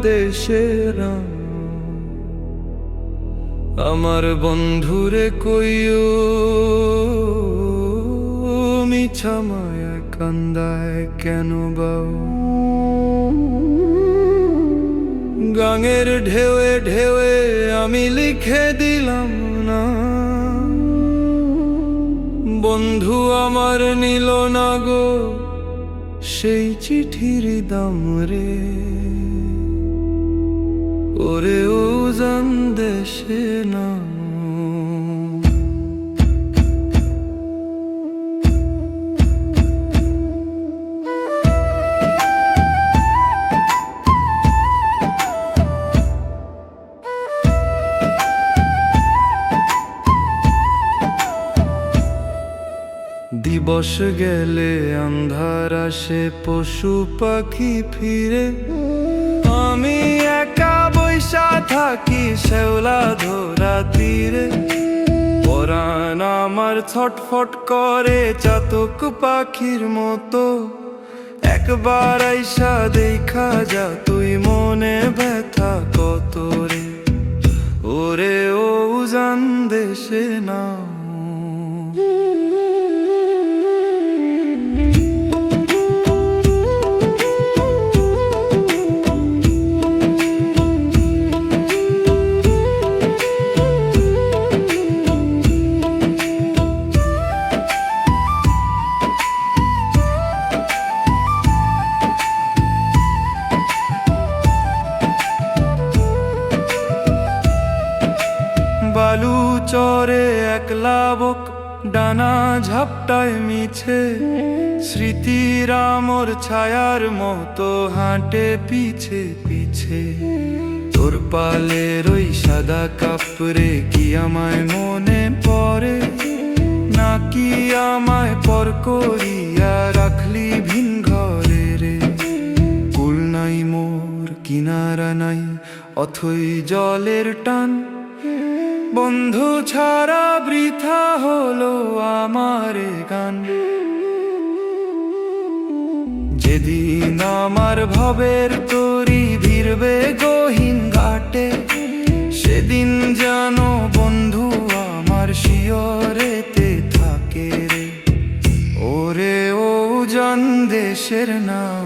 দেশের আমার বন্ধুরে কইও মিছা মায়া কান্দায় কেন বাও গাঙের ঢেউয়ে ঢেউয়ে আমি লিখে দিলাম না বন্ধু আমার নিল না গো সেই চিঠির দাম রে ওরে ও জান দেশে না দিবস গেলে আন্ধার আসে পশু পাখি ফিরে আমি একা বৈশা থাকি শেওলা ধরা তীরে পরাণ আমার ছটফট করে চাতক পাখির মতো একবার আইসা দেখা যা তুই মনে ব্যথা কত রে ওরে ও জান দেশে না বালু চরে একলা বক ডানা ঝাপটায় মিছে স্মৃতির আমর ছায়ার মতো হাঁটে পিছে পিছে তোর পালের ওই সাদা কাপড়ে কি আমায় মনে পড়ে নাকি আমায় পর করিয়া রাখলি ভিন ঘরে রে কুল নাই মোর কিনারা নাই অথই জলের টান বন্ধু ছাড়া বৃথা হলো আমার গান যেদিন আমার ভবের তরি ভিড়বে গহীন ঘাটে সেদিন যেন বন্ধু আমার শিয়রেতে থাকে রে ওরে ও জান দেশের নাও